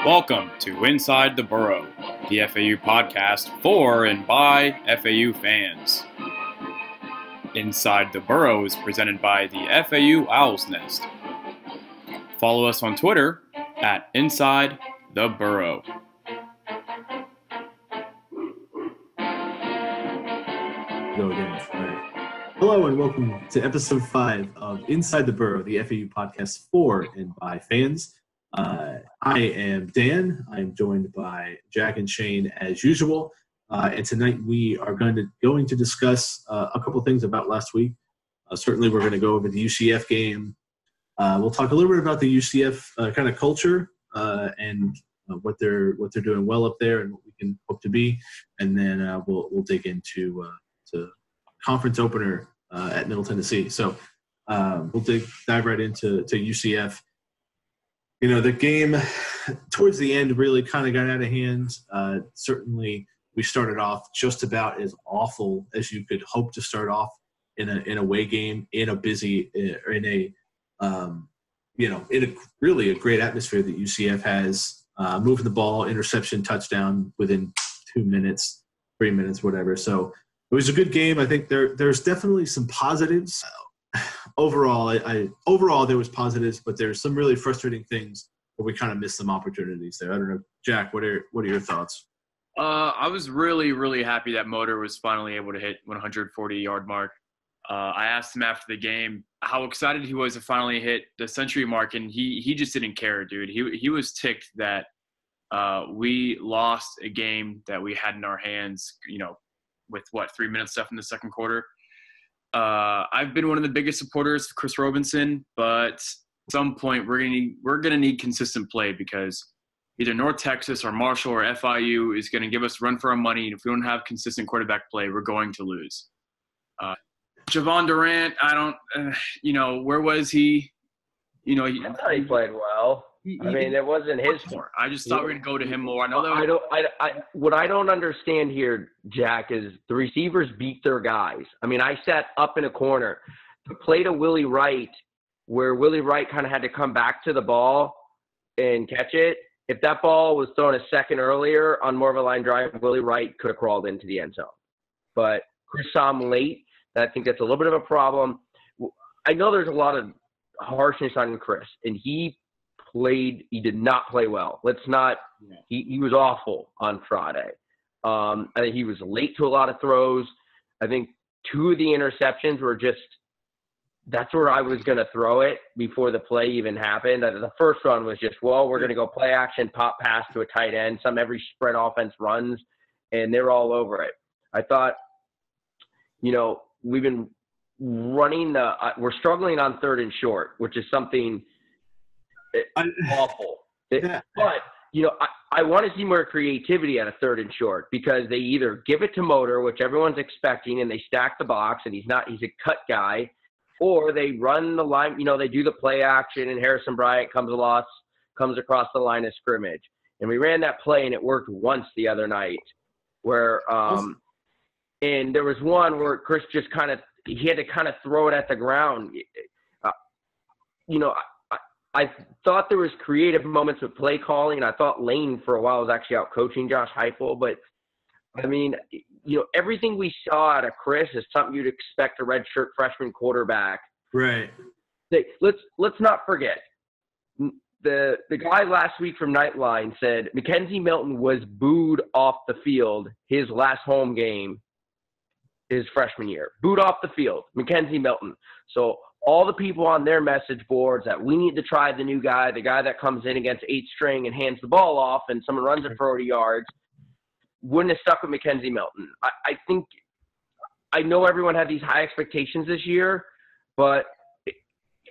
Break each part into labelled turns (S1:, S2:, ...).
S1: Welcome to Inside the Burrow, the FAU podcast for and by FAU fans. Inside the Burrow is presented by the FAU Owl's Nest. Follow us on Twitter at Inside the Burrow.
S2: Go again. All right. Hello and welcome to episode 5 of Inside the Burrow, the FAU podcast for and by fans. I am Dan. I'm joined by Jack and Shane as usual. And tonight we are going to discuss a couple things about last week. Certainly we're going to go over the UCF game. We'll talk a little bit about the UCF kind of culture and what they're doing well up there and what we can hope to be. And then we'll dig into to conference opener at Middle Tennessee. So we'll dive right into UCF. You know, the game towards the end really kind of got out of hand. Certainly we started off just about as awful as you could hope to start off in an away game, in a busy, in a really a great atmosphere that UCF has, moving the ball, interception, touchdown within 2 minutes, 3 minutes, whatever. So it was a good game. I think there's definitely some positives. Overall, overall there was positives, but there's some really frustrating things where we kind of missed some opportunities there. I don't know, Jack, what are your thoughts?
S1: I was really, really happy that Motor was finally able to hit 140-yard mark. I asked him after the game how excited he was to finally hit the century mark, and he just didn't care, dude. He was ticked that we lost a game that we had in our hands, with 3 minutes left in the second quarter. I've been one of the biggest supporters of Chris Robinson, but at some point we're gonna need consistent play because either North Texas or Marshall or FIU is gonna give us a run for our money, and if we don't have consistent quarterback play, we're going to lose. Javon Durant, where was he?
S3: I thought he played well. It wasn't his fault.
S1: I just thought we were going to go to him more.
S3: What I don't understand here, Jack, is the receivers beat their guys. I sat up in a corner. The play to Willie Wright, where Willie Wright kind of had to come back to the ball and catch it. If that ball was thrown a second earlier on more of a line drive, Willie Wright could have crawled into the end zone. But Chris saw him late, and I think that's a little bit of a problem. I know there's a lot of harshness on Chris, and he did not play well. He was awful on Friday. I think he was late to a lot of throws. I think 2 of the interceptions were that's where I was going to throw it before the play even happened. The first one was just, we're going to go play action, pop pass to a tight end. Every spread offense runs, and they're all over it. I thought, we've been running we're struggling on 3rd and short, which is something awful. But, I want to see more creativity at a 3rd and short because they either give it to Motor, which everyone's expecting, and they stack the box, and he's a cut guy, or they run the line, they do the play action, and Harrison Bryant comes across the line of scrimmage. And we ran that play, and it worked once the other night where and there was one where Chris just he had to kind of throw it at the ground. I thought there was creative moments with play calling, and I thought Lane for a while was actually out coaching Josh Heupel. But, everything we saw out of Chris is something you'd expect a redshirt freshman quarterback.
S2: Right.
S3: Let's not forget. The guy last week from Nightline said Mackenzie Milton was booed off the field his last home game his freshman year. Booed off the field, Mackenzie Milton. So all the people on their message boards that we need to try the new guy, the guy that comes in against 8 string and hands the ball off and someone runs it for 40 yards, wouldn't have stuck with Mackenzie Milton. I know everyone had these high expectations this year, but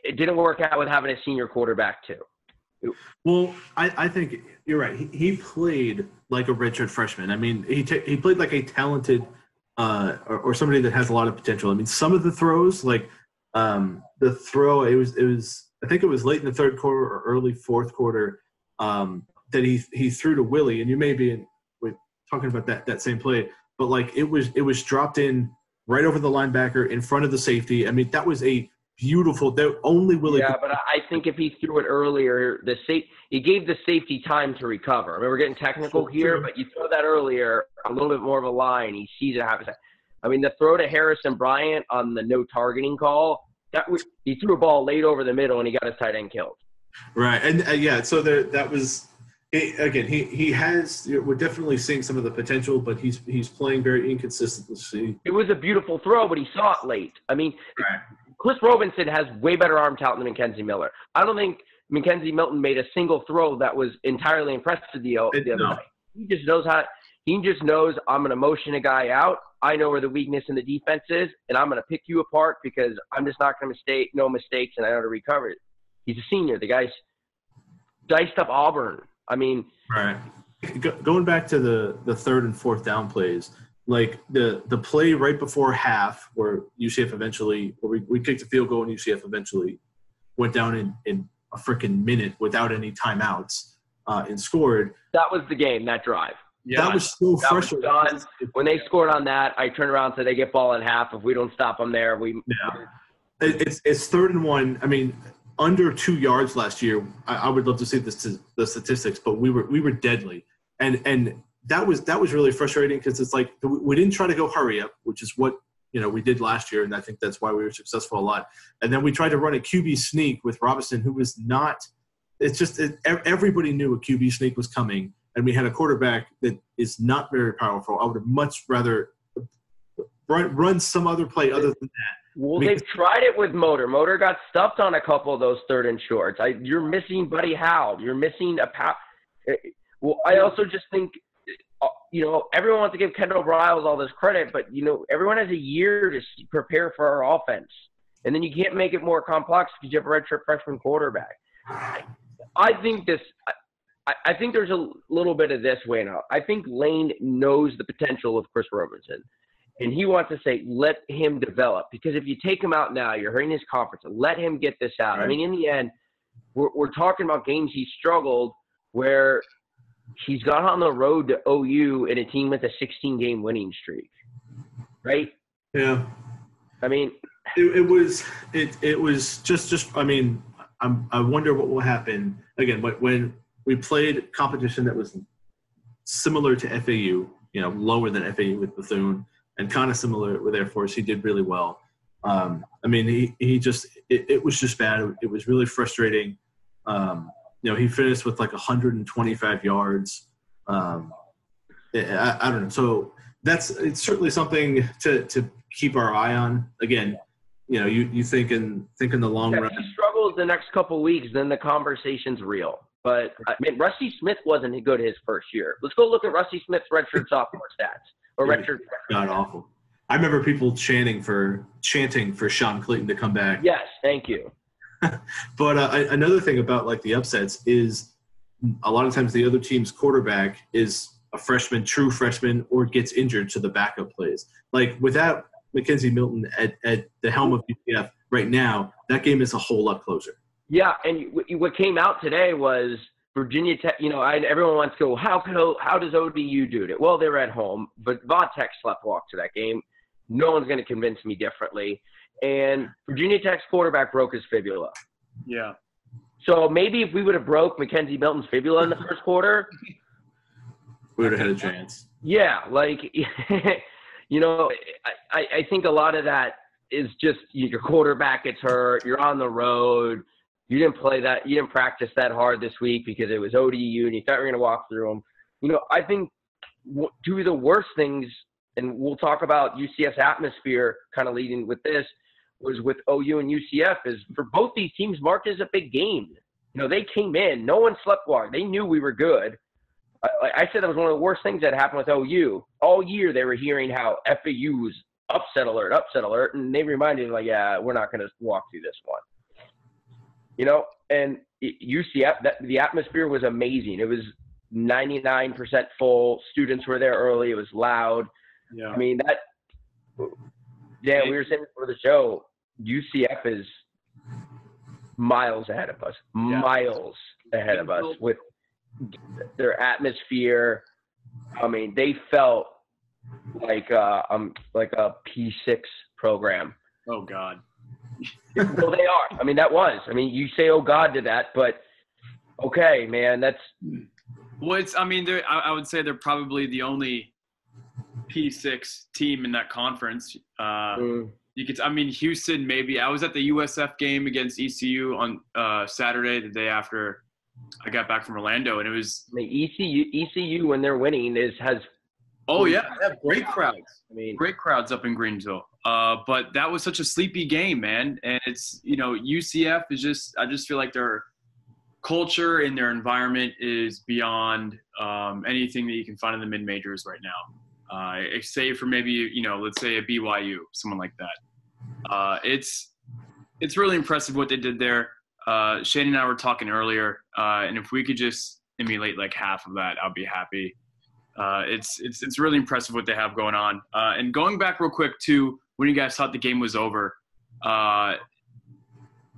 S3: it didn't work out with having a senior quarterback too.
S2: Well, I think you're right. He played like a redshirt freshman. He played like a talented or somebody that has a lot of potential. Some of the throws, like the throw, it was I think it was late in the 3rd quarter or early 4th quarter that he threw to Willie, and you may be talking about that same play, but like it was dropped in right over the linebacker in front of the safety. That was a beautiful. They're only Willie.
S3: Yeah, but I think if he threw it earlier, he gave the safety time to recover. I mean, we're getting technical here, but you throw that earlier, a little bit more of a line, he sees it happen. I mean, the throw to Harrison Bryant on the no targeting call, he threw a ball late over the middle and he got his tight end killed.
S2: Right, and so that was again. He has. We're definitely seeing some of the potential, but he's playing very inconsistently.
S3: It was a beautiful throw, but he saw it late. I mean,
S2: right.
S3: Chris Robinson has way better arm talent than Mackenzie Miller. I don't think Mackenzie Milton made a single throw that was entirely impressive the other night. He just knows I'm going to motion a guy out. I know where the weakness in the defense is, and I'm going to pick you apart because I'm just not going to no mistakes, and I know how to recover it. He's a senior. The guy's diced up Auburn. I mean,
S2: right. Going back to the third and fourth down plays, like the play right before half where UCF eventually, where we kicked a field goal and UCF eventually went down in a freaking minute without any timeouts and scored.
S3: That was the game, that drive.
S2: Yeah, that was so frustrating.
S3: When they scored on that, I turned around and said they get ball in half. If we don't stop them there,
S2: It's third and one. I mean, under 2 yards last year. I would love to see the statistics, but we were deadly, and that was really frustrating because it's like we didn't try to go hurry up, which is what we did last year, and I think that's why we were successful a lot. And then we tried to run a QB sneak with Robinson, who was not. It's just everybody knew a QB sneak was coming, and we had a quarterback that is not very powerful. I would have much rather run some other play other than that.
S3: Well, they've tried it with Motor. Motor got stuffed on a couple of those third and shorts. You're missing Buddy Howell. You're missing Well, I also just think, everyone wants to give Kendall Briles all this credit, but, everyone has a year to prepare for our offense. And then you can't make it more complex because you have a redshirt freshman quarterback. I think there's a little bit of this, Wayno. I think Lane knows the potential of Chris Robinson. And he wants to say, let him develop. Because if you take him out now, you're hurting his confidence. Let him get this out. Right. I mean, in the end, we're talking about games he struggled where he's gone on the road to OU and a team with a 16-game winning streak. Right?
S2: Yeah.
S3: I mean,
S2: it was just. I mean, I wonder what will happen again when we played competition that was similar to FAU. Lower than FAU with Bethune. And kind of similar with Air Force, he did really well. I mean, it was just bad. It was really frustrating. He finished with like 125 yards. I don't know. So it's certainly something to keep our eye on. Again, you think in the long run.
S3: If he struggles the next couple of weeks, then the conversation's real. But I mean, Rusty Smith wasn't good his first year. Let's go look at Rusty Smith's redshirt sophomore stats.
S2: God awful. I remember people chanting for Sean Clayton to come back.
S3: Yes, thank you.
S2: But another thing about like the upsets is a lot of times the other team's quarterback is a true freshman, or gets injured, so the backup plays. Like without Mackenzie Milton at the helm of UCF right now, that game is a whole lot closer.
S3: Yeah, and what came out today was Virginia Tech, everyone wants to go, how does ODU do it? Well, they were at home, but Tech sleptwalked to that game. No one's going to convince me differently. And Virginia Tech's quarterback broke his fibula.
S1: Yeah.
S3: So maybe if we would have broke Mackenzie Milton's fibula in the first quarter,
S2: we would have had a chance.
S3: Yeah, I think a lot of that is just your quarterback gets hurt, you're on the road. You didn't practice that hard this week because it was ODU and you thought you were going to walk through them. I think two of the worst things, and we'll talk about UCF's atmosphere kind of leading with this, was with OU and UCF, is for both these teams marked as a big game. They came in, no one slept long. They knew we were good. I said that was one of the worst things that happened with OU. All year they were hearing how FAU was upset alert, and they reminded them, we're not going to walk through this one. And UCF, the atmosphere was amazing. It was 99% full. Students were there early. It was loud.
S1: Yeah.
S3: I mean, we were saying before the show, UCF is miles ahead of us. Yeah. Miles ahead of us with their atmosphere. I mean, they felt like a P6 program.
S1: Oh, God.
S3: Well, they are. I mean, that was. I mean, you say, "Oh God," to that, but okay, man, that's.
S1: Well, I would say they're probably the only P6 team in that conference. Houston maybe. I was at the USF game against ECU on Saturday, the day after I got back from Orlando, and it was
S3: the ECU when they're winning has.
S1: Oh yeah, they have great crowds. Great crowds up in Greensville. But that was such a sleepy game, man. And it's UCF is I just feel like their culture and their environment is beyond anything that you can find in the mid majors right now. Save for maybe let's say a BYU, someone like that. It's really impressive what they did there. Shane and I were talking earlier, and if we could just emulate like half of that, I'll be happy. It's really impressive what they have going on. And going back real quick to when you guys thought the game was over,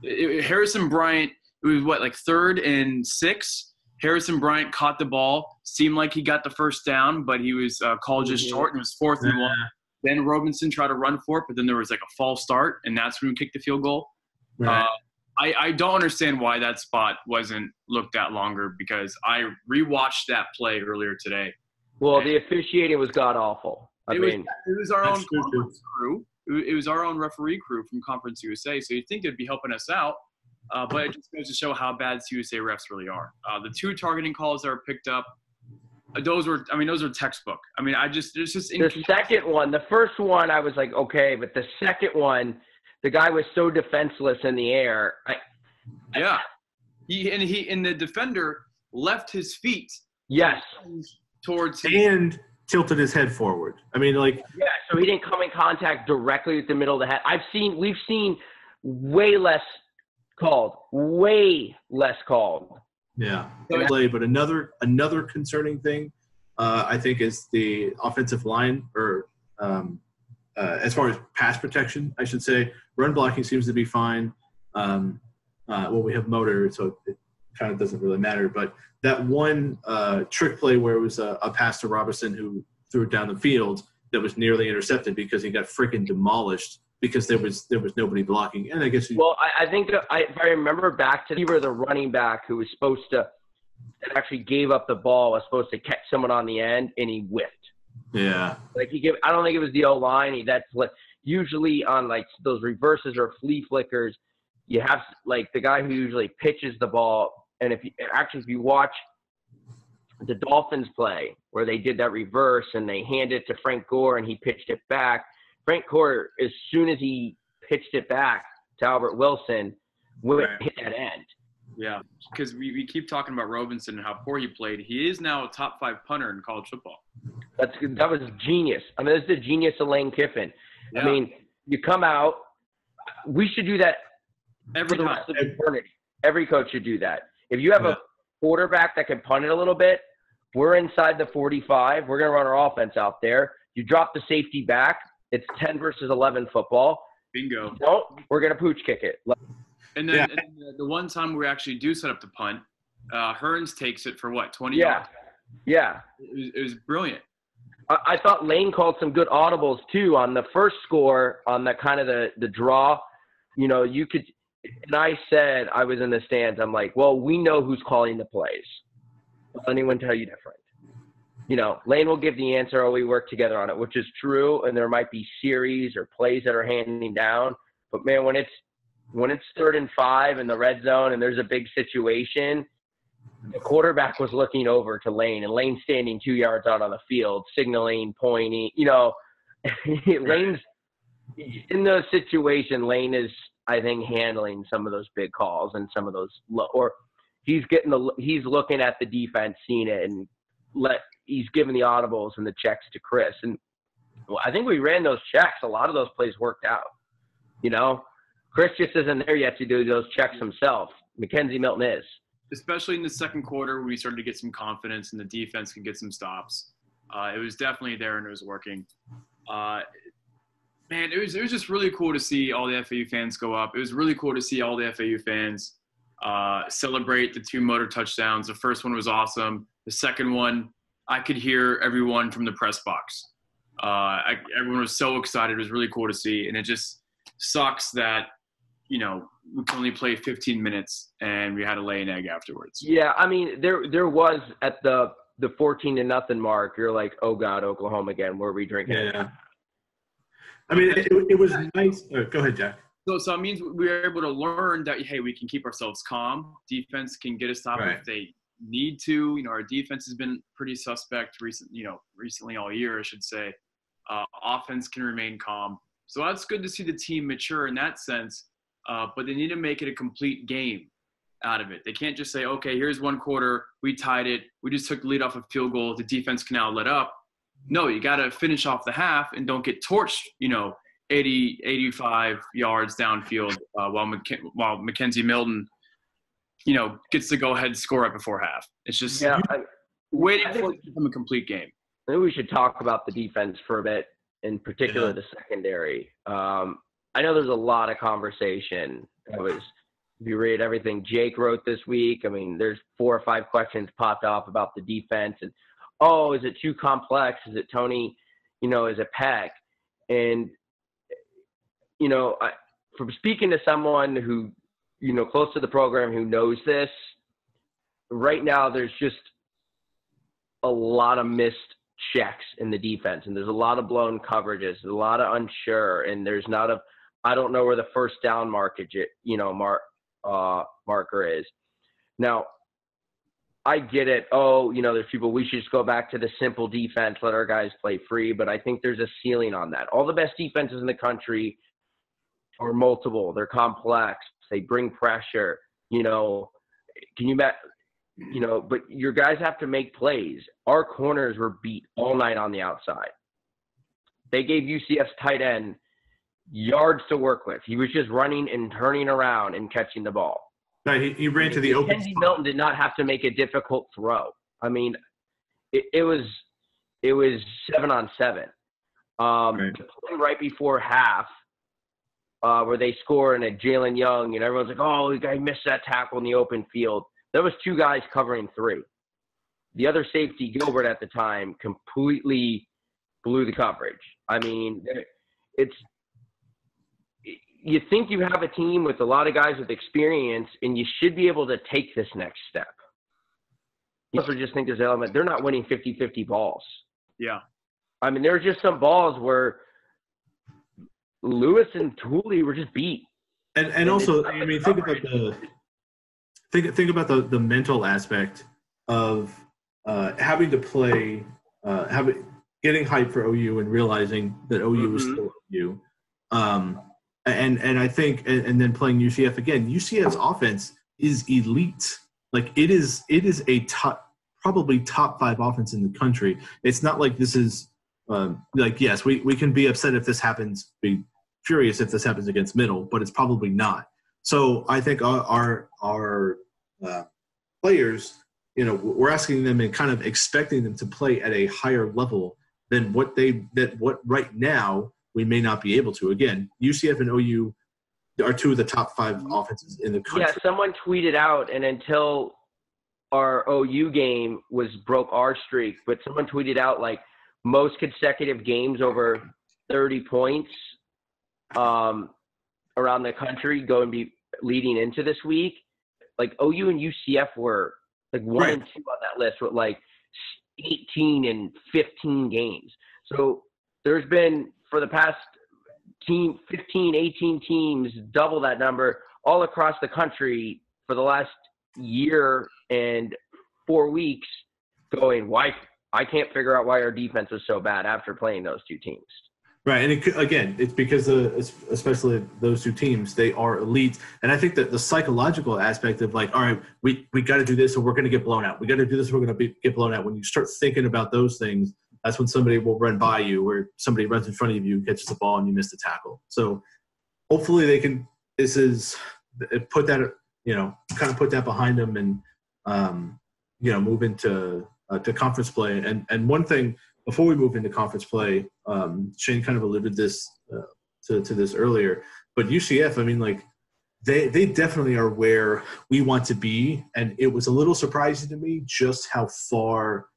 S1: Harrison Bryant, it was like 3rd and 6. Harrison Bryant caught the ball, seemed like he got the first down, but he was called just short, and it was 4th and 1. Then Robinson tried to run for it, but then there was like a false start, and that's when we kicked the field goal. Right. I don't understand why that spot wasn't looked at longer, because I rewatched that play earlier today.
S3: Well, the officiating was god-awful.
S1: It was our own conference crew. It was our own referee crew from Conference USA, so you'd think it'd be helping us out. But it just goes to show how bad CUSA refs really are. The 2 targeting calls that were picked up, those are textbook. It's just
S3: the second one. The first one, I was like, okay, but the second one, the guy was so defenseless in the air.
S1: The defender left his feet.
S3: Yes.
S2: Towards and tilted his head forward. So
S3: he didn't come in contact directly with the middle of the head. We've seen way less called.
S2: Yeah, but another concerning thing, I think, is the offensive line, or as far as pass protection, I should say. Run blocking seems to be fine. We have motor, so it kind of doesn't really matter. But that one trick play where it was a pass to Robertson, who threw it down the field, that was nearly intercepted because he got freaking demolished because there was nobody blocking. And I guess
S3: I think that if I remember back to the running back who was supposed to actually gave up the ball, was supposed to catch someone on the end, and he whiffed.
S2: Yeah.
S3: I don't think it was the O-line. That's like usually on like those reverses or flea flickers, you have like the guy who usually pitches the ball. And if you watch the Dolphins play where they did that reverse and they handed it to Frank Gore and he pitched it back, Frank Gore, as soon as he pitched it back to Albert Wilson, hit that end.
S1: Yeah, because we keep talking about Robinson and how poor he played. He is now a top 5 punter in college football.
S3: That was genius. That's the genius of Lane Kiffin. Yeah. You come out. We should do that
S1: every time.
S3: Every coach should do that. If you have a quarterback that can punt it a little bit, we're inside the 45. We're going to run our offense out there. You drop the safety back. It's 10 versus 11 football.
S1: Bingo.
S3: No, we're going to pooch kick it.
S1: And then the one time we actually do set up the punt, Hearns takes it for 20 yards?
S3: Yeah.
S1: It was brilliant.
S3: I thought Lane called some good audibles too on the first score, on the kind of the draw. You could, and I said, I was in the stands, I'm like, well, we know who's calling the plays. Will anyone tell you different? Lane will give the answer, we work together on it, which is true. And there might be series or plays that are handing down. But man, when it's 3rd and 5 in the red zone and there's a big situation, the quarterback was looking over to Lane, and Lane's standing 2 yards out on the field, signaling, pointing. Lane's in those situations. Lane is, I think, handling some of those big calls and some of those he's looking at the defense, seeing it, and he's giving the audibles and the checks to Chris. And I think we ran those checks. A lot of those plays worked out. Chris just isn't there yet to do those checks himself. Mackenzie Milton is. Especially in the second quarter, when we started to get some confidence and the defense could get some stops. It was definitely there and it was working. It was just really cool to see all the FAU fans go up. It was really cool to see all the FAU fans celebrate the 2 motor touchdowns. The first one was awesome. The second one, I could hear everyone from the press box. Everyone was so excited. It was really cool to see. And it just sucks that
S1: we could only play 15 minutes and we had to lay an egg afterwards.
S3: Yeah, I mean, there was at the 14-0 mark, you're like, oh God, Oklahoma again. Where are we drinking?
S2: Yeah. I mean, it was nice. Go ahead, Jack.
S1: So it means we were able to learn that, hey, we can keep ourselves calm. Defense can get a stop if they need to. Our defense has been pretty suspect recently all year, I should say. Offense can remain calm. So that's good to see the team mature in that sense. But they need to make it a complete game out of it. They can't just say, okay, here's one quarter, we tied it, we just took the lead off a field goal, the defense can now let up. No, you got to finish off the half and don't get torched, 80, 85 yards downfield while Mackenzie Milton, gets to go ahead and score right before half. It's just waiting for it to become a complete game.
S3: Maybe we should talk about the defense for a bit, in particular the secondary. I know there's a lot of conversation. If you read everything Jake wrote this week, I mean, there's 4 or 5 questions popped off about the defense. And, is it too complex? Is it Tony, is it Peck? And, from speaking to someone who, close to the program who knows this, right now there's just a lot of missed checks in the defense, and there's a lot of blown coverages, there's a lot of unsure, and there's not I don't know where the first down marker is. Now, I get it. There's people, we should just go back to the simple defense, let our guys play free, but I think there's a ceiling on that. All the best defenses in the country are multiple, they're complex, they bring pressure, can you bet? But your guys have to make plays. Our corners were beat all night on the outside. They gave UCF's tight end yards to work with. He was just running and turning around and catching the ball.
S2: No, he ran to the open
S3: Mackenzie Milton did not have to make a difficult throw. I mean, it was 7-on-7. The play right before half, where they score and a Jalen Young, and everyone's like, oh, the guy missed that tackle in the open field. There was 2 guys covering 3. The other safety, Gilbert, at the time, completely blew the coverage. I mean, you think you have a team with a lot of guys with experience, and you should be able to take this next step. You also just think there's an element. They're not winning 50-50 balls.
S1: Yeah.
S3: I mean, there were just some balls where Lewis and Tooley were just beat.
S2: And also, I mean, think about the mental aspect of having to play, getting hyped for OU and realizing that OU is still OU. And I think, and then playing UCF again. UCF's offense is elite. Like it is a probably top 5 offense in the country. It's not like this is yes, we can be upset if this happens, be furious if this happens against Middle, but it's probably not. So I think our players, we're asking them and kind of expecting them to play at a higher level than what right now we may not be able to. Again, UCF and OU are 2 of the top 5 offenses in the country.
S3: Yeah, someone tweeted out, and until our OU game broke our streak, but someone tweeted out like most consecutive games over 30 points around the country leading into this week. Like OU and UCF were like 1 and 2 on that list with like 18 and 15 games. So there's been, for the past 15, 18 teams, double that number all across the country for the last year and 4 weeks going, why? I can't figure out why our defense was so bad after playing those 2 teams.
S2: Right, and it's because especially those 2 teams, they are elite. And I think that the psychological aspect of like, all right, we got to do this or we're going to get blown out. We got to do this or we're going to get blown out. When you start thinking about those things, that's when somebody will run by you or somebody runs in front of you, catches the ball, and you miss the tackle. So hopefully they can put that, kind of put that behind them and, move into to conference play. And one thing before we move into conference play, Shane kind of alluded to this earlier, but UCF, I mean, like they definitely are where we want to be. And it was a little surprising to me just how far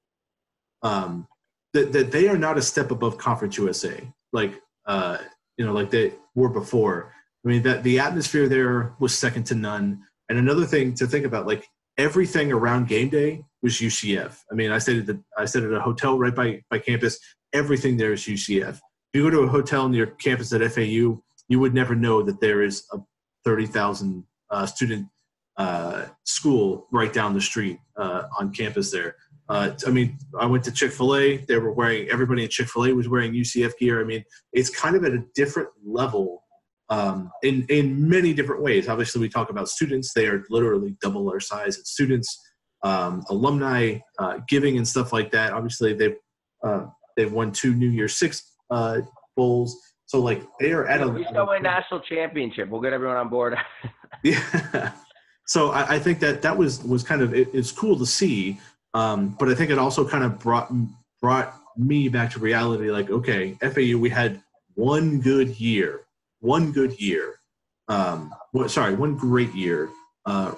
S2: that they are not a step above Conference USA, like they were before. I mean, that the atmosphere there was second to none. And another thing to think about, like everything around game day was UCF. I mean, I stayed at a hotel right by campus. Everything there is UCF. If you go to a hotel near campus at FAU, you would never know that there is a 30,000 student school right down the street on campus there. I mean, I went to Chick-fil-A. Everybody at Chick-fil-A was wearing UCF gear. I mean, it's kind of at a different level in many different ways. Obviously, we talk about students. They are literally double our size as students. Alumni giving and stuff like that. Obviously, they've won 2 New Year's Six bowls. So, like, they are at
S3: we still win national championship. We'll get everyone on board.
S2: Yeah. So I think that was kind of it's cool to see, but I think it also kind of brought me back to reality. Like, okay, FAU, we had one great year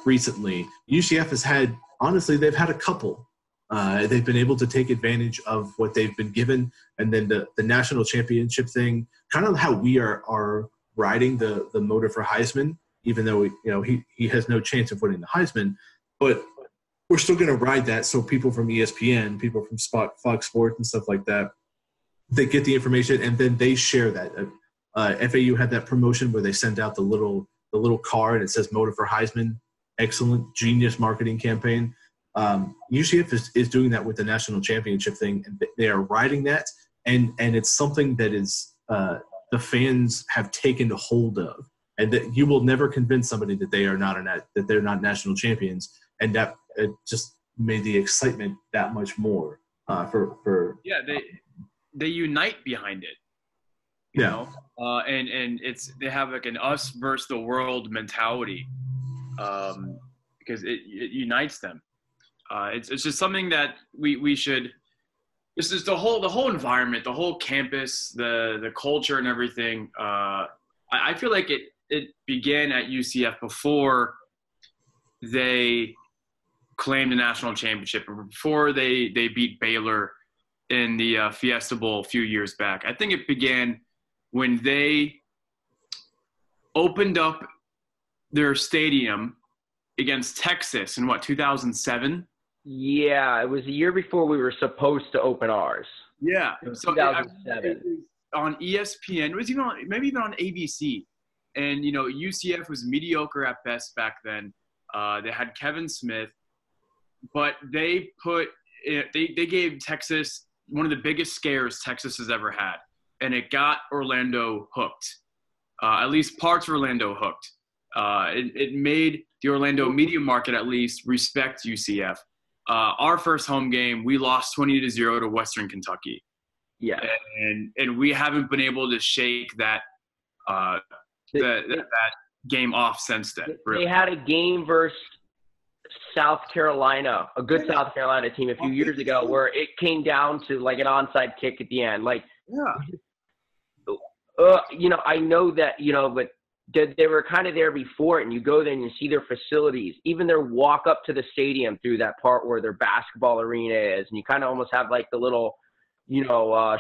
S2: recently. UCF has had, honestly, they've had a couple. They've been able to take advantage of what they've been given, and then the national championship thing, kind of how we are riding the motor for Heisman. Even though he has no chance of winning the Heisman, but we're still going to ride that. So people from ESPN, people from Fox Sports and stuff like that, they get the information and then they share that. FAU had that promotion where they send out the little card. It says "Motor for Heisman." Excellent, genius marketing campaign. UCF is doing that with the national championship thing, and they are riding that, and it's something that is the fans have taken hold of. And that you will never convince somebody that they're not national champions, and that it just made the excitement that much more for.
S1: Yeah, they unite behind it. You know, and they have like an us versus the world mentality, because it unites them. It's just something that we should. This is the whole environment, the whole campus, the culture and everything. I feel like it began at UCF before they claimed the national championship, or before they beat Baylor in the Fiesta Bowl a few years back. I think it began when they opened up their stadium against Texas in 2007?
S3: Yeah, it was a year before we were supposed to open ours.
S1: Yeah.
S3: So 2007.
S1: On ESPN, it was maybe even on ABC. And, UCF was mediocre at best back then. They had Kevin Smith, but they gave Texas one of the biggest scares Texas has ever had. And it got Orlando hooked, at least parts of Orlando hooked. It made the Orlando media market at least respect UCF. Our first home game, we lost 20-0 to Western Kentucky.
S3: Yeah.
S1: And we haven't been able to shake that that game off since then. Really.
S3: They had a game versus South Carolina, a good South Carolina team a few years ago, where it came down to like an onside kick at the end. Like, I know that, but they were kind of there before it, and you go there and you see their facilities, even their walk up to the stadium through that part where their basketball arena is, and you kind of almost have like the little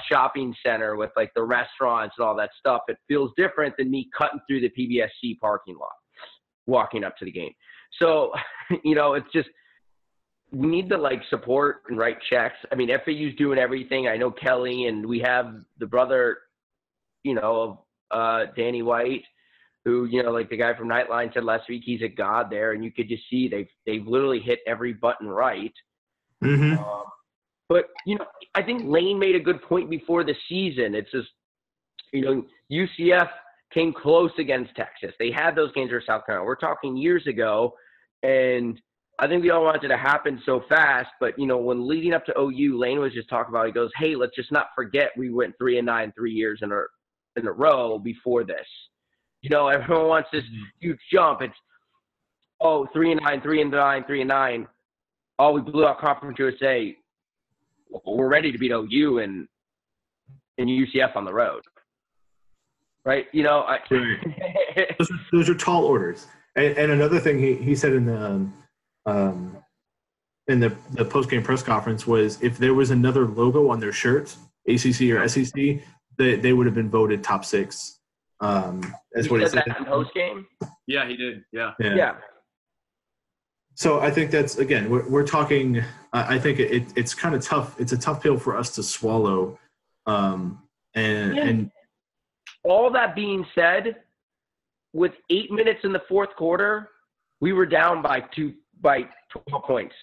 S3: shopping center with like the restaurants and all that stuff. It feels different than me cutting through the PBSC parking lot, walking up to the game. So, it's just, we need to like support and write checks. I mean, FAU's doing everything. I know Kelly, and we have the brother, of Danny White, who, like the guy from Nightline said last week, he's a god there. And you could just see they've literally hit every button right.
S2: Mm-hmm.
S3: But, I think Lane made a good point before the season. It's just, UCF came close against Texas. They had those games versus South Carolina. We're talking years ago, and I think we all wanted it to happen so fast. But, when leading up to OU, Lane was just talking about, he goes, hey, let's just not forget we went 3-9 3 years in a row before this. Everyone wants this huge jump. It's, 3-9, 3-9, 3-9. Oh, we blew out Conference USA. We're ready to beat OU and UCF on the road, right?
S2: Those are tall orders. And another thing he said in the post-game press conference was, if there was another logo on their shirts, ACC or SEC, they would have been voted top 6 As what he said
S3: that in post game.
S1: Yeah, he did. Yeah.
S2: So I think that's, again, we're talking. I think it's kind of tough. It's a tough pill for us to swallow. And
S3: all that being said, with 8 minutes in the fourth quarter, we were down by 12 points.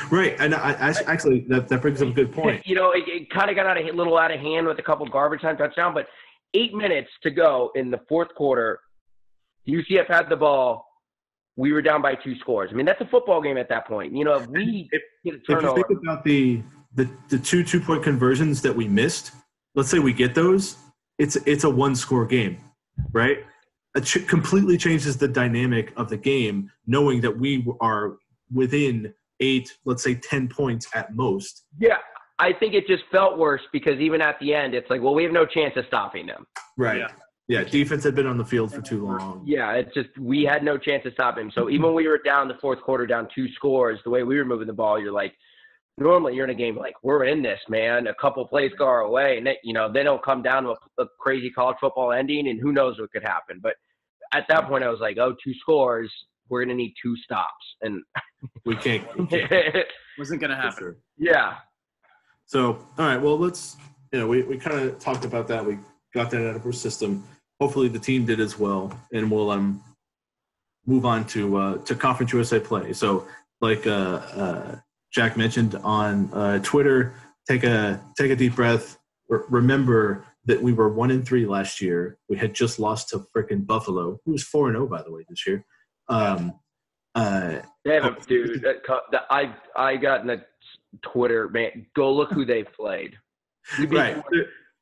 S2: Right, and I actually that brings up a good point.
S3: It kind of got a little out of hand with a couple garbage time touchdowns, but 8 minutes to go in the fourth quarter, UCF had the ball. We were down by 2 scores. I mean, that's a football game at that point. If we get a turnover.
S2: If you think about the 2 2-point conversions that we missed, let's say we get those, it's a 1-score game, right? It completely changes the dynamic of the game, knowing that we are within 8, let's say 10 points at most.
S3: Yeah, I think it just felt worse because even at the end, it's like, well, we have no chance of stopping them.
S2: Right. Yeah, defense had been on the field for too long.
S3: Yeah, it's just we had no chance to stop him. So even when we were down the fourth quarter, down 2 scores, the way we were moving the ball, you're like, normally you're in a game like, we're in this, man. A couple plays go our way, and they don't come down to a crazy college football ending, and who knows what could happen. But at that point, I was like, 2 scores, we're going to need 2 stops. And
S2: we can't.
S1: Wasn't going to happen.
S3: Yeah.
S2: So, all right, well, let's, we kind of talked about that. We got that out of our system. Hopefully the team did as well, and we'll move on to Conference USA play. So, like Jack mentioned on Twitter, take a deep breath. Remember that we were 1-3 last year. We had just lost to frickin' Buffalo, who was 4-0 by the way this year.
S3: Damn, dude! I got in the Twitter, man. Go look who they played.
S2: Right,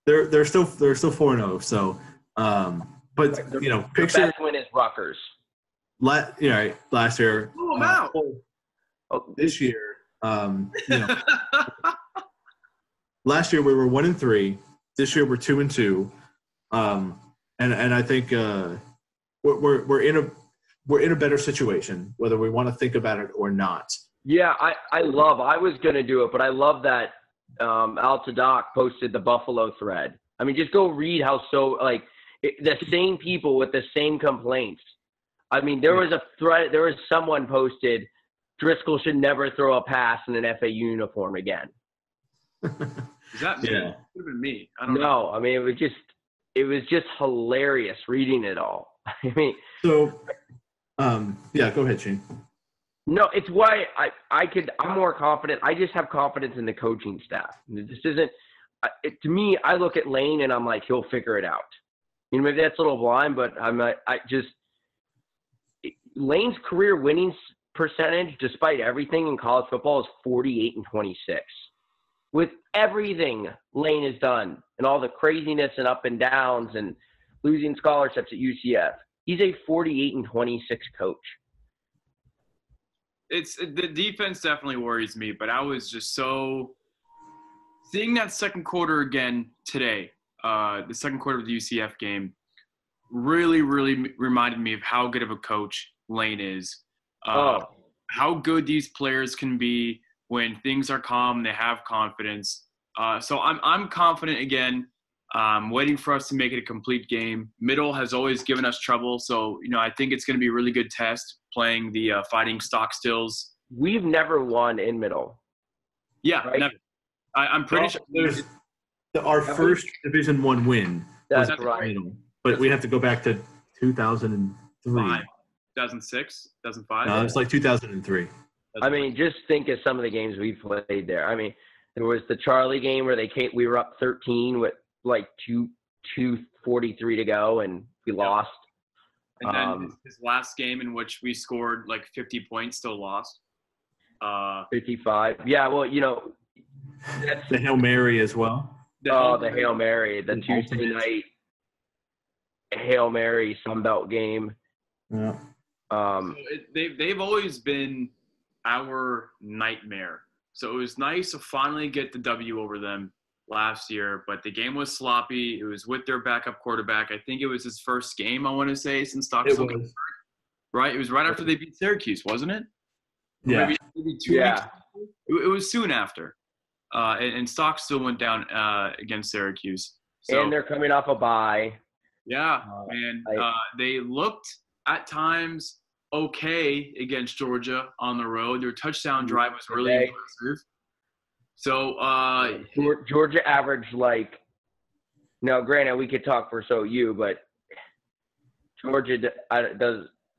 S2: they're still 4-0. So, but
S3: the
S2: picture
S3: best win is Rutgers.
S2: Last year.
S1: Oh wow!
S2: This year, last year we were 1-3. This year we're 2-2, and I think we're in a better situation, whether we want to think about it or not.
S3: Yeah, I was going to do it, but I love that Al Tadaq posted the Buffalo thread. I mean, just go read the same people with the same complaints. I mean, there was a thread, there was someone posted, Driscoll should never throw a pass in an FAU uniform again.
S1: Is that me?
S2: Yeah.
S1: It could have been me. I don't know.
S3: I mean, it was just hilarious reading it all. I mean,
S2: so, go ahead, Shane.
S3: No, it's why I'm more confident. I just have confidence in the coaching staff. This isn't to me. I look at Lane and I'm like, he'll figure it out. Maybe that's a little blind, but Lane's career winning percentage, despite everything in college football, is 48-26. With everything Lane has done and all the craziness and up and downs and losing scholarships at UCF, he's a 48-26 coach.
S1: The defense definitely worries me, but I was just so seeing that second quarter again today. The second quarter of the UCF game really, really reminded me of how good of a coach Lane is. How good these players can be when things are calm, they have confidence. So I'm confident again. Waiting for us to make it a complete game. Middle has always given us trouble, so I think it's going to be a really good test playing the Fighting Stock Stills.
S3: We've never won in Middle.
S1: Yeah, right? Never. I'm pretty sure.
S2: Our first Division I win.
S3: That's right.
S2: Middle, but we have to go back to 2003.
S1: 2006, 2005.
S2: No, it's like 2003.
S3: I mean, just think of some of the games we played there. I mean, there was the Charlie game where we were up 13 with like 2:43 to go, and we lost.
S1: And then his last game in which we scored like 50 points, still lost.
S3: 55. Yeah, well, that's
S2: the Hail Mary as well.
S3: The Hail Mary, the Tuesday night Hail Mary Sunbelt game.
S2: Yeah.
S1: So they've always been our nightmare. So it was nice to finally get the W over them last year, but the game was sloppy. It was with their backup quarterback. I think it was his first game, I want to say, since Stockstill got hurt. Right? It was right after they beat Syracuse, wasn't it?
S2: Yeah.
S1: Maybe 2 weeks. It was soon after. And Stockstill went down against Syracuse. So,
S3: and they're coming off a bye.
S1: Yeah, man. They looked at times okay against Georgia on the road. Their touchdown drive was really impressive. So
S3: Georgia averaged now granted we could talk for OU, but Georgia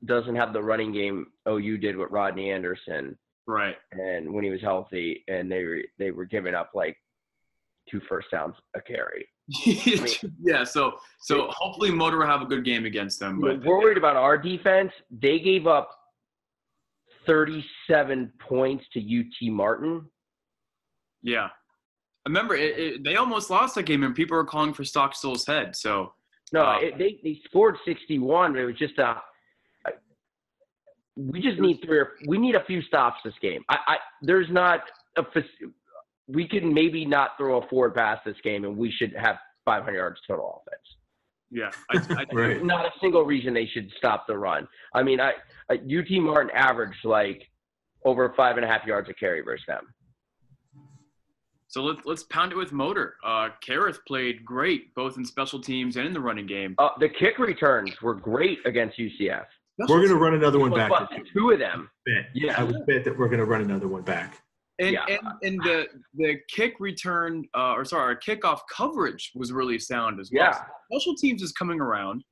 S3: doesn't have the running game OU did with Rodney Anderson.
S1: Right.
S3: And when he was healthy, and they were giving up 2 first downs a carry.
S1: Yeah, so hopefully Motor will have a good game against them. But
S3: we're worried about our defense. They gave up 37 points to UT Martin.
S1: Yeah. I remember they almost lost that game, and people were calling for Stockstill's head. So
S3: no, they scored 61, but it was just we just need we need a few stops this game. There's not we can maybe not throw a forward pass this game, and we should have 500 yards total offense.
S1: Yeah,
S2: right.
S3: Not a single reason they should stop the run. I mean, UT Martin averaged over 5.5 yards a carry versus them.
S1: So let's pound it with Motor. Kareth played great both in special teams and in the running game.
S3: The kick returns were great against UCF.
S2: We're going to run another one back.
S3: 2 of them.
S2: Yeah, I would bet that we're going to run another one back.
S1: And the kick return, our kickoff coverage was really sound as well.
S3: Yeah.
S1: So special teams is coming around.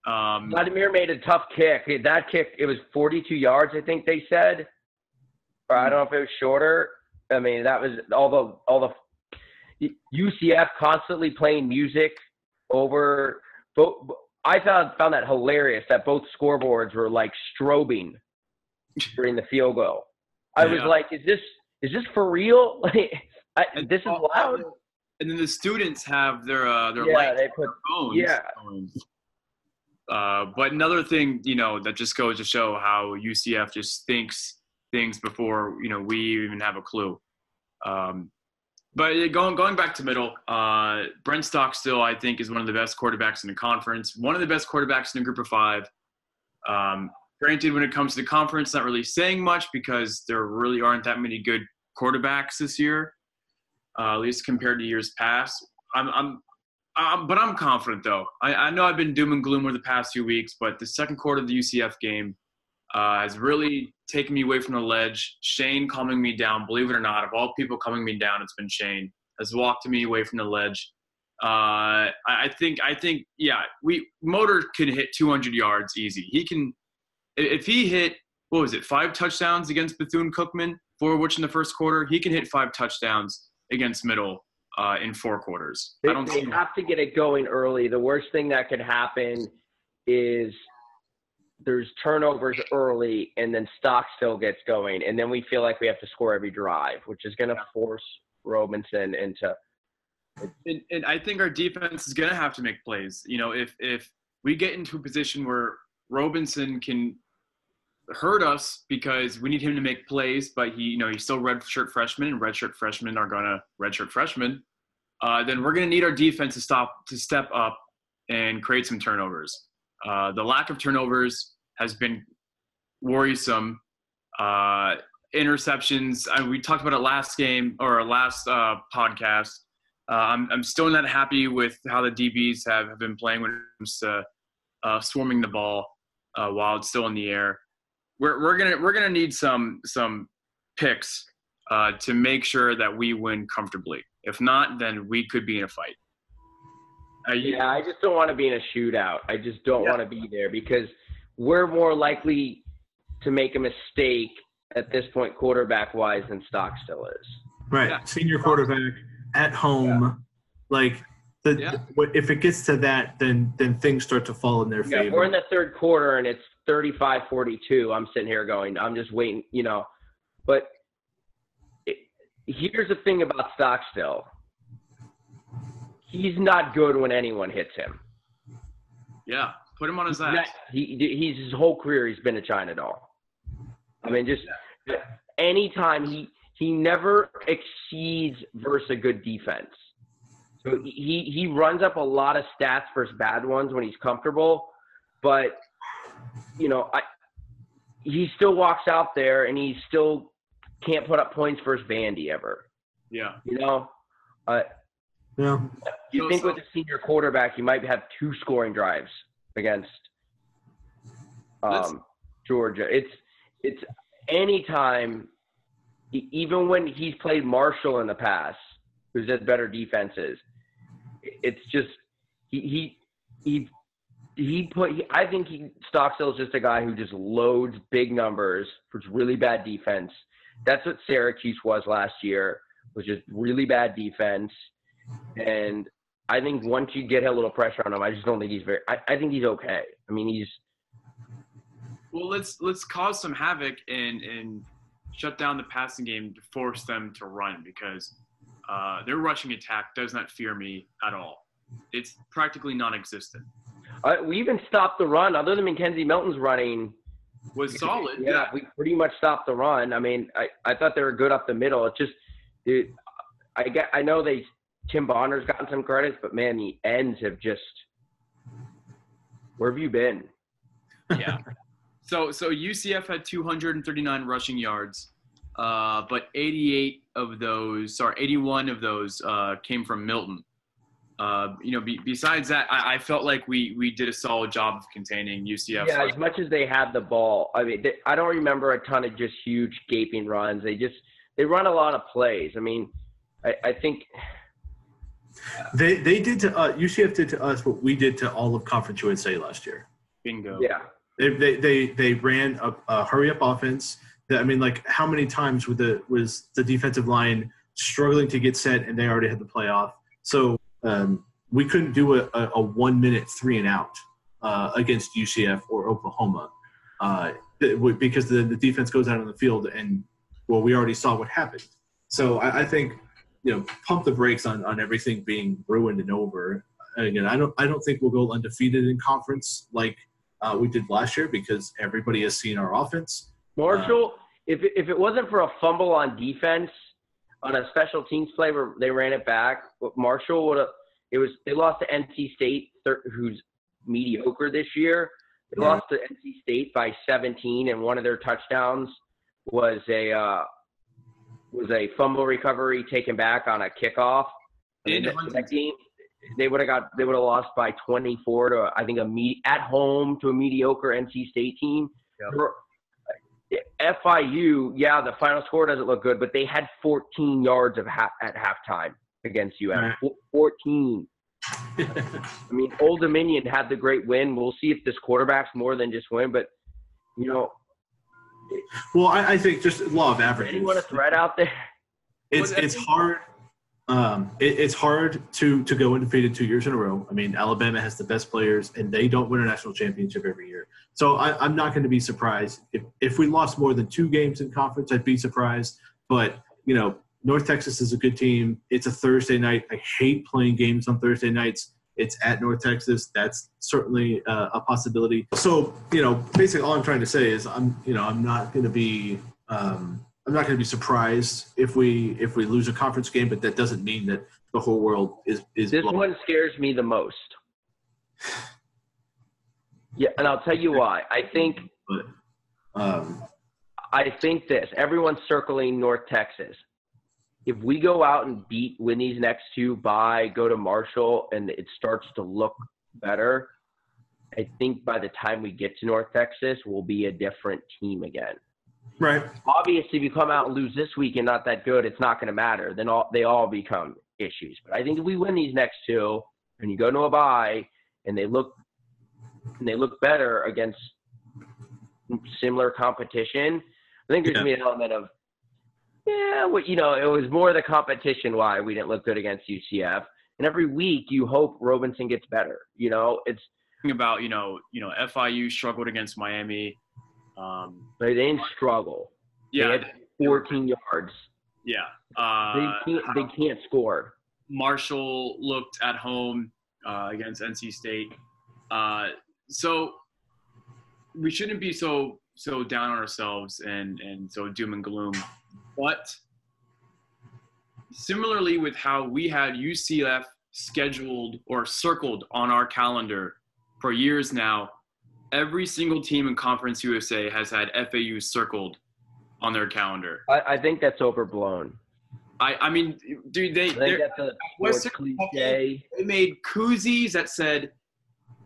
S3: Vladimir made a tough kick. That kick, it was 42 yards, I think they said. Or I don't know if it was shorter. I mean, that was all the UCF constantly playing music over. I found that hilarious that both scoreboards were strobing during the field goal. I was like, is this for real? This is loud.
S1: And then the students have their lights
S3: they
S1: on
S3: put
S1: their phones.
S3: Yeah.
S1: But another thing, that just goes to show how UCF just thinks things before, we even have a clue. But going back to middle, Brent Stockstill, I think, is one of the best quarterbacks in the conference. One of the best quarterbacks in the group of 5. Granted, when it comes to the conference, not really saying much because there really aren't that many good quarterbacks this year, at least compared to years past. But I'm confident, though. I know I've been doom and gloom over the past few weeks, but the second quarter of the UCF game has really taken me away from the ledge. Shane calming me down. Believe it or not, of all people calming me down, it's been Shane. Has walked me away from the ledge. I think, Motor can hit 200 yards easy. He can, if he hit, 5 touchdowns against Bethune-Cookman, 4 of which in the first quarter, he can hit 5 touchdowns against Middle in 4 quarters.
S3: They have to get it going early. The worst thing that could happen is there's turnovers early, and then Stockstill gets going, and then we feel like we have to score every drive, which is going to force Robinson into.
S1: And I think our defense is going to have to make plays. If we get into a position where Robinson can hurt us because we need him to make plays, but he's still redshirt freshman, and redshirt freshmen are going to redshirt freshmen, then we're going to need our defense to step up and create some turnovers. The lack of turnovers has been worrisome. Interceptions, we talked about it last game or last podcast. I'm still not happy with how the DBs have been playing when it comes to swarming the ball while it's still in the air. We're gonna need some picks to make sure that we win comfortably. If not, then we could be in a fight.
S3: I just don't want to be in a shootout. I just don't want to be there because we're more likely to make a mistake at this point quarterback-wise than Stockstill is.
S2: Right. Yeah. Senior quarterback at home. Yeah. If it gets to that, then things start to fall in their favor.
S3: We're in the third quarter, and it's 35-42. I'm sitting here going, I'm just waiting, But here's the thing about Stockstill. He's not good when anyone hits him.
S1: Yeah, put him on his ass.
S3: He's his whole career he's been a China doll. I mean, just anytime he never exceeds versus a good defense. So he runs up a lot of stats versus bad ones when he's comfortable, but he still walks out there and he still can't put up points versus Vandy ever.
S1: Yeah.
S2: Yeah.
S3: You think with a senior quarterback, you might have 2 scoring drives against Georgia. It's anytime, even when he's played Marshall in the past, who's had better defenses. It's just I think Stockstill's just a guy who just loads big numbers for really bad defense. That's what Syracuse was last year, was just really bad defense. And I think once you get a little pressure on him, I just don't think he's I think he's okay. I mean,
S1: well, let's cause some havoc and shut down the passing game to force them to run, because their rushing attack does not fear me at all. It's practically non-existent.
S3: We even stopped the run, other than Mackenzie Milton's running.
S1: Was solid.
S3: Yeah, we pretty much stopped the run. I mean, I thought they were good up the middle. It's just, I know Tim Bonner's gotten some credits, but man, the ends have just. Where have you been?
S1: Yeah. So UCF had 239 rushing yards, but 81 of those came from Milton. Besides that, I felt like we did a solid job of containing UCF.
S3: Yeah, as much as they had the ball. I mean, I don't remember a ton of just huge gaping runs. They run a lot of plays. I mean, I think
S2: they did to UCF did to us what we did to all of Conference USA last year.
S1: Bingo.
S3: Yeah.
S2: They ran a hurry up offense. I mean, like, how many times was the defensive line struggling to get set and they already had the play off? So we couldn't do a 1 minute 3 and out against UCF or Oklahoma because the defense goes out on the field and, well, we already saw what happened. So I think, pump the brakes on everything being ruined and over. Again, I don't think we'll go undefeated in conference like we did last year, because everybody has seen our offense.
S3: Marshall, if it wasn't for a fumble on defense on a special teams play where they ran it back, Marshall would have. They lost to NC State, who's mediocre this year. They lost to NC State by 17, and one of their touchdowns was a fumble recovery taken back on a kickoff. That game, they would have lost by 24 to, I think, at home to a mediocre NC State team. Yep. FIU, the final score doesn't look good, but they had 14 yards at halftime against UF. 14. I mean, Old Dominion had the great win. We'll see if this quarterback's more than just win, but
S2: Well, I think just law of averages.
S3: Anyone a threat out there?
S2: It's hard. It's hard to go undefeated 2 years in a row. I mean, Alabama has the best players, and they don't win a national championship every year. So I'm not going to be surprised if we lost more than 2 games in conference. I'd be surprised. But North Texas is a good team. It's a Thursday night. I hate playing games on Thursday nights. It's at North Texas. That's certainly a possibility. So basically, all I'm trying to say is I'm not going to be. I'm not going to be surprised if we lose a conference game, but that doesn't mean that the whole world is.
S3: This one scares me the most. Yeah, and I'll tell you why. I think this. Everyone's circling North Texas. If we go out and win these next 2, go to Marshall, and it starts to look better, I think by the time we get to North Texas, we'll be a different team again.
S2: Right.
S3: Obviously, if you come out and lose this week and not that good, it's not going to matter. Then they all become issues. But I think if we win these next 2, and you go to a bye, and they look better against similar competition, I think there's going to be an element of, it was more the competition why we didn't look good against UCF. And every week you hope Robinson gets better. It's
S1: about FIU struggled against Miami.
S3: They didn't struggle.
S1: Yeah,
S3: they had 14 yards.
S1: Yeah,
S3: they can't score.
S1: Marshall looked at home against NC State, so we shouldn't be so down on ourselves and so doom and gloom. But similarly with how we had UCF scheduled or circled on our calendar for years now, every single team in Conference USA has had FAU circled on their calendar.
S3: I think that's overblown.
S1: I mean, dude,
S3: I think that's a sports cliche.
S1: They made koozies that said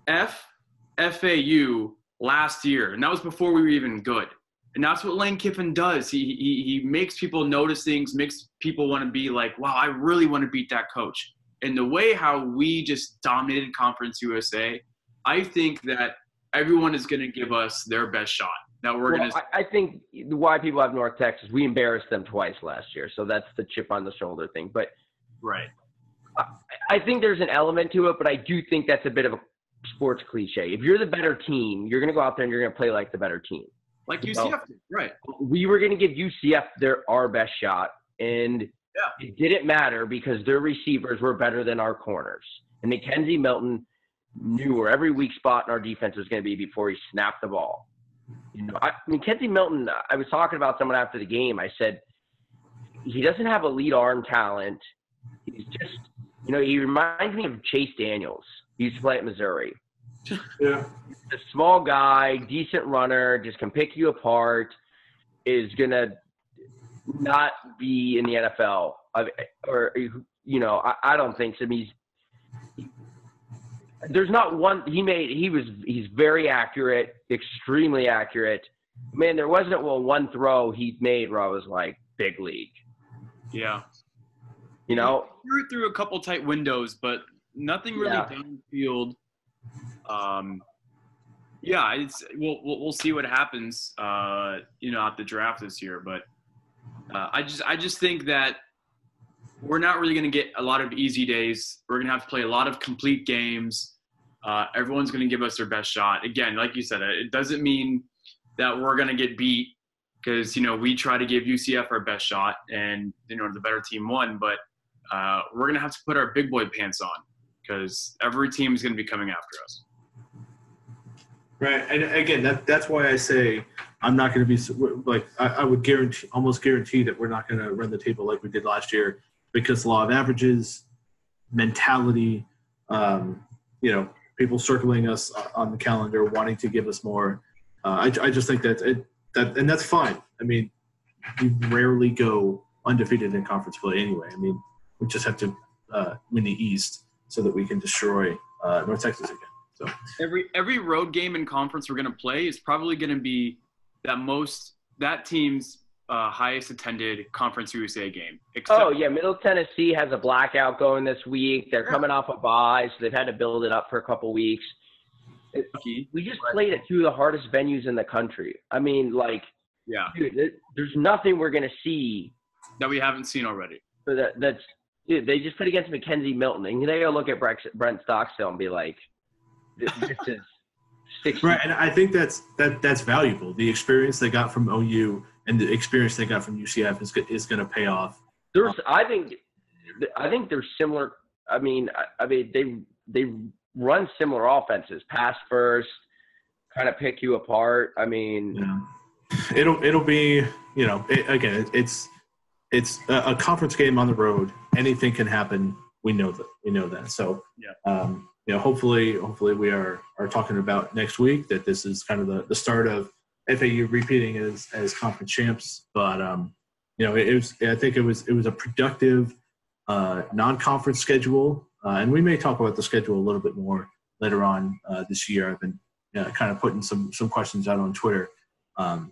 S1: FAU last year, and that was before we were even good. And that's what Lane Kiffin does. He makes people notice things, makes people want to be like, wow, I really want to beat that coach. And the way how we just dominated Conference USA, I think that everyone is going to give us their best shot. That we're going to.
S3: I think why people have North Texas, we embarrassed them twice last year, so that's the chip on the shoulder thing. But
S1: right,
S3: I think there's an element to it, but I do think that's a bit of a sports cliche. If you're the better team, you're going to go out there and you're going to play like the better team.
S1: Like UCF did, right?
S3: We were going to give UCF our best shot, and it didn't matter because their receivers were better than our corners. And Mackenzie Milton knew where every weak spot in our defense was going to be before he snapped the ball. Mackenzie Milton, I was talking about someone after the game. I said, he doesn't have elite arm talent. He's just, he reminds me of Chase Daniels. He used to play at Missouri.
S2: Yeah.
S3: He's a small guy, decent runner, just can pick you apart, is going to not be in the NFL. I don't think so. There's not one he's very accurate, extremely accurate. Man, there wasn't one throw he made where I was like, big league.
S1: Yeah.
S3: He
S1: threw it through a couple tight windows, but nothing really downfield. We'll see what happens at the draft this year, but I just think that we're not really going to get a lot of easy days. We're going to have to play a lot of complete games. Everyone's going to give us their best shot. Again, like you said, it doesn't mean that we're going to get beat because, we try to give UCF our best shot and, the better team won. But we're going to have to put our big boy pants on because every team is going to be coming after us.
S2: Right. And, again, that's why I say I'm not going to be – like I would almost guarantee that we're not going to run the table like we did last year because law of averages, mentality, people circling us on the calendar, wanting to give us more. I just think and that's fine. I mean, you rarely go undefeated in conference play anyway. I mean, we just have to win the East so that we can destroy North Texas again. So
S1: every road game in conference we're going to play is probably going to be that team's highest attended Conference USA game.
S3: Middle Tennessee has a blackout going this week. They're coming off a bye, so they've had to build it up for a couple weeks. We just played at two of the hardest venues in the country. I mean, dude, there's nothing we're going to see
S1: that we haven't seen already.
S3: They just put against Mackenzie Milton, and they go look at Brent Stockstill and be like, this is 60.
S2: Right, and I think that's valuable. The experience they got from OU and the experience they got from UCF is going to pay off.
S3: I think they're similar. I mean, they run similar offenses, pass first, kind of pick you apart. I mean,
S2: it'll be it's a conference game on the road. Anything can happen. We know that. So hopefully we are talking about next week that this is kind of the start of FAU repeating as conference champs. But I think it was a productive non-conference schedule, and we may talk about the schedule a little bit more later on this year. I've been kind of putting some questions out on Twitter,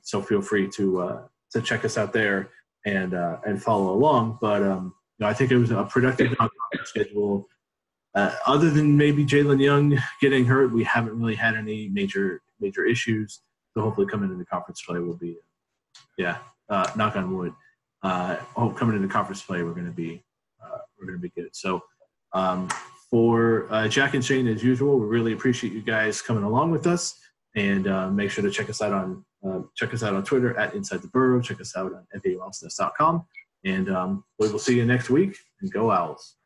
S2: so feel free to check us out there and follow along. But I think it was a productive non-conference schedule. Other than maybe Jalen Young getting hurt, we haven't really had any major issues. So hopefully coming into conference play will be, knock on wood. Hope coming into conference play we're going to be good. So for Jack and Shane, as usual, we really appreciate you guys coming along with us, and make sure to check us out on Twitter at Inside the Burrow. Check us out on FAUOwlsnest.com, and we will see you next week. And go Owls!